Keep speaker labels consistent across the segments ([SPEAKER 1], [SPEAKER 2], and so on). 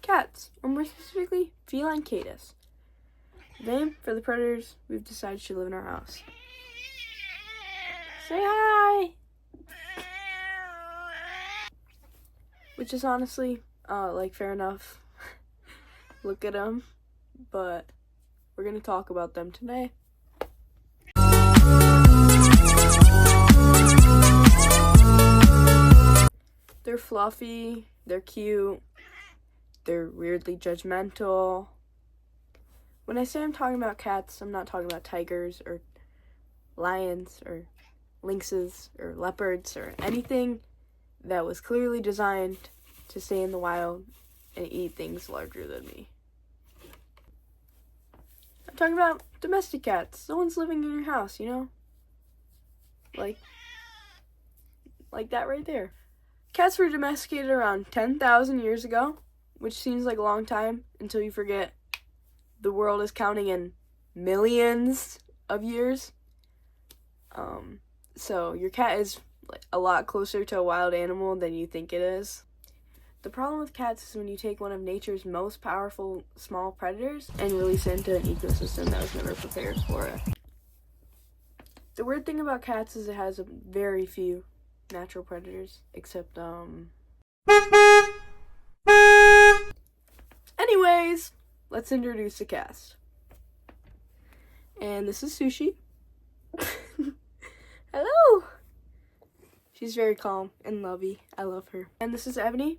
[SPEAKER 1] cats, or more specifically, feline catus. The name for the predators we've decided should live in our house. Say hi! Which is honestly, fair enough. Look at them. But we're going to talk about them today. They're fluffy, they're cute, they're weirdly judgmental. When I say I'm talking about cats, I'm not talking about tigers or lions or lynxes or leopards or anything that was clearly designed to stay in the wild and eat things larger than me. I'm talking about domestic cats, the ones living in your house, you know? Like that right there. Cats were domesticated around 10,000 years ago, which seems like a long time until you forget the world is counting in millions of years. So your cat is a lot closer to a wild animal than you think it is. The problem with cats is when you take one of nature's most powerful small predators and release it into an ecosystem that was never prepared for it. The weird thing about cats is it has very few natural predators, except, Anyways, let's introduce the cast. And this is Sushi. Hello! She's very calm and lovey. I love her. And this is Ebony.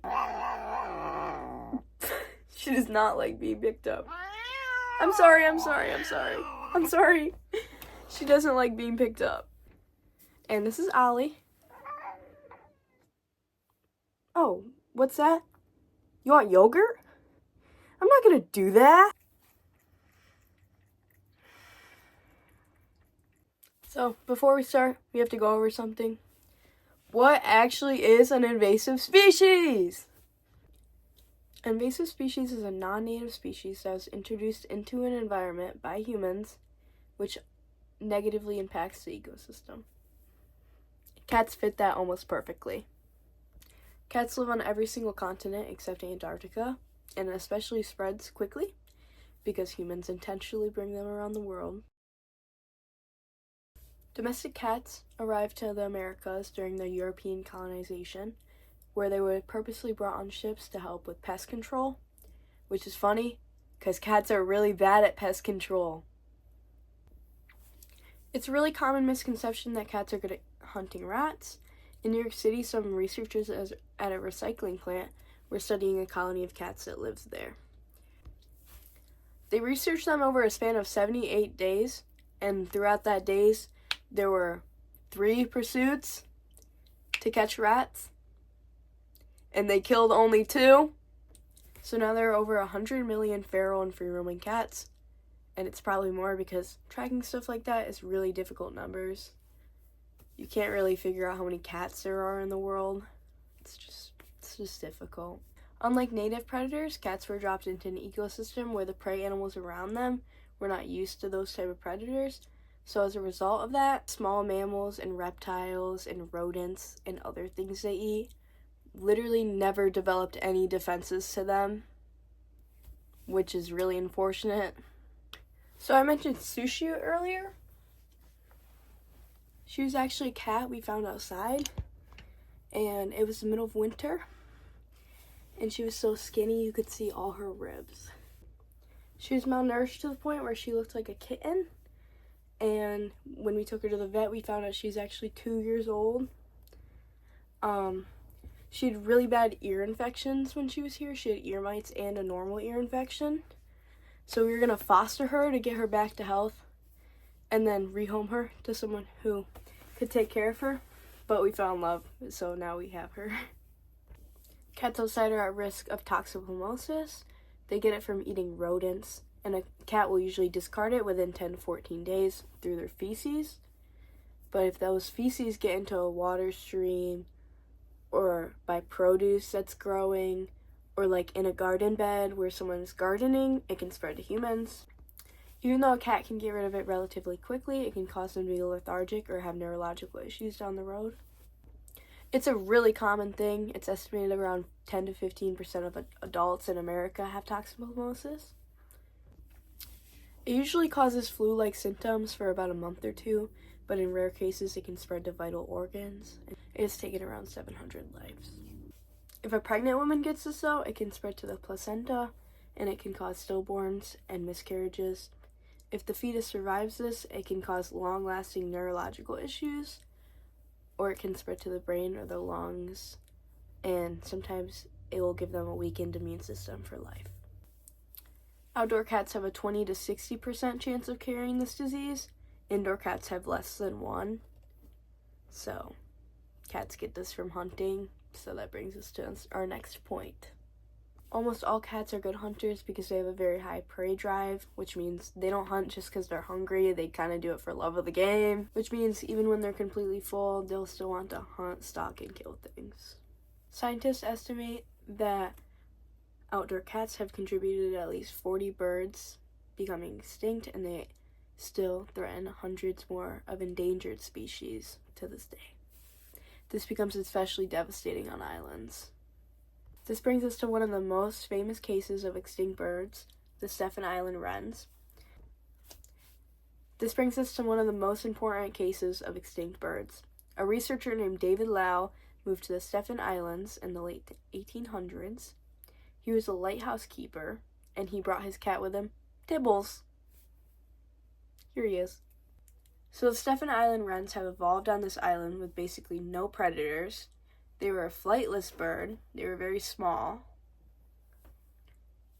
[SPEAKER 1] She does not like being picked up. I'm sorry. She doesn't like being picked up. And this is Ollie. Oh, what's that? You want yogurt? I'm not gonna do that. So, before we start, we have to go over something. What actually is an invasive species? An invasive species is a non-native species that was introduced into an environment by humans, which negatively impacts the ecosystem. Cats fit that almost perfectly. Cats live on every single continent except Antarctica, and it especially spreads quickly because humans intentionally bring them around the world. Domestic cats arrived to the Americas during the European colonization, where they were purposely brought on ships to help with pest control, which is funny because cats are really bad at pest control. It's a really common misconception that cats are good at hunting rats. In New York City, some researchers at a recycling plant were studying a colony of cats that lives there. They researched them over a span of 78 days, and throughout that days, there were 3 pursuits to catch rats, and they killed only 2. So now there are over 100 million feral and free-roaming cats, and it's probably more because tracking stuff like that is really difficult numbers. You can't really figure out how many cats there are in the world. It's just difficult. Unlike native predators, cats were dropped into an ecosystem where the prey animals around them were not used to those type of predators. So as a result of that, small mammals and reptiles and rodents and other things they eat literally never developed any defenses to them, which is really unfortunate. So I mentioned Sushi earlier. She was actually a cat we found outside, and it was the middle of winter, and she was so skinny you could see all her ribs. She was malnourished to the point where she looked like a kitten, and when we took her to the vet, we found out she's actually 2 years old. She had really bad ear infections when she was here. She had ear mites and a normal ear infection. So we were going to foster her to get her back to health and then rehome her to someone who could take care of her. But we fell in love, so now we have her. Cats outside are at risk of toxoplasmosis. They get it from eating rodents, and a cat will usually discard it within 10 to 14 days through their feces. But if those feces get into a water stream or by produce that's growing, or like in a garden bed where someone's gardening, it can spread to humans. Even though a cat can get rid of it relatively quickly, it can cause them to be lethargic or have neurological issues down the road. It's a really common thing. It's estimated around 10 to 15% of adults in America have toxoplasmosis. It usually causes flu-like symptoms for about a month or two, but in rare cases it can spread to vital organs. It's taken around 700 lives. If a pregnant woman gets this though, it can spread to the placenta, and it can cause stillborns and miscarriages. If the fetus survives this, it can cause long-lasting neurological issues, or it can spread to the brain or the lungs, and sometimes it will give them a weakened immune system for life. Outdoor cats have a 20 to 60% chance of carrying this disease. Indoor cats have less than 1. So, cats get this from hunting, so that brings us to our next point. Almost all cats are good hunters because they have a very high prey drive, which means they don't hunt just because they're hungry. They kind of do it for love of the game, which means even when they're completely full, they'll still want to hunt, stalk, and kill things. Scientists estimate that outdoor cats have contributed at least 40 birds becoming extinct, and they still threaten hundreds more of endangered species to this day. This becomes especially devastating on islands. This brings us to one of the most famous cases of extinct birds, the Stephens Island wrens. This brings us to one of the most important cases of extinct birds. A researcher named David Lau moved to the Stephens Islands in the late 1800s. He was a lighthouse keeper, and he brought his cat with him, Tibbles. Here he is. So the Stephens Island wrens have evolved on this island with basically no predators. They were a flightless bird. They were very small.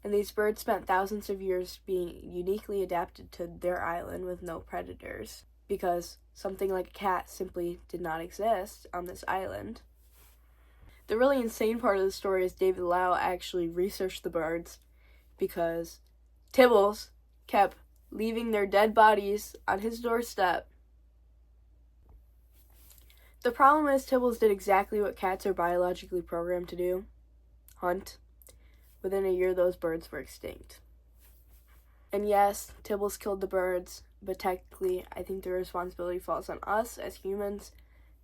[SPEAKER 1] And these birds spent thousands of years being uniquely adapted to their island with no predators, because something like a cat simply did not exist on this island. The really insane part of the story is David Lau actually researched the birds because Tibbles kept leaving their dead bodies on his doorstep. The problem is Tibbles did exactly what cats are biologically programmed to do: hunt. Within a year, those birds were extinct. And yes, Tibbles killed the birds, but technically, I think the responsibility falls on us as humans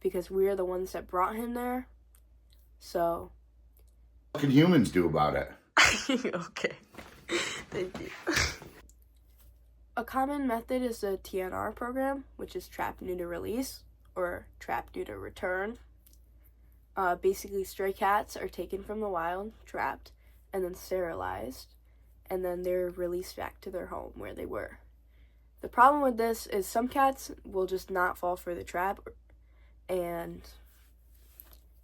[SPEAKER 1] because we are the ones that brought him there. So,
[SPEAKER 2] what can humans do about it?
[SPEAKER 1] Okay. Thank you. A common method is the TNR program, which is trap, neuter, release, or trap, neuter, return. Basically, stray cats are taken from the wild, trapped, and then sterilized, and then they're released back to their home where they were. The problem with this is some cats will just not fall for the trap, and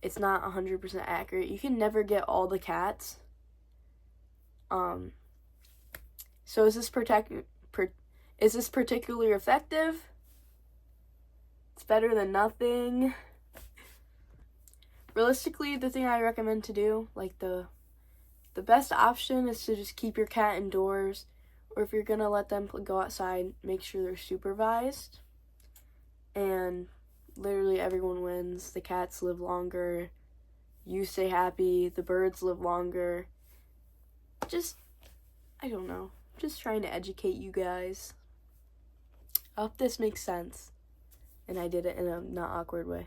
[SPEAKER 1] it's not 100% accurate. You can never get all the cats. So is this particularly effective? It's better than nothing. Realistically, the thing I recommend to do, like the best option is to just keep your cat indoors, or if you're gonna let them go outside, make sure they're supervised. And literally everyone wins. The cats live longer, you stay happy, the birds live longer. I don't know, just trying to educate you guys. I hope this makes sense, and I did it in a not awkward way.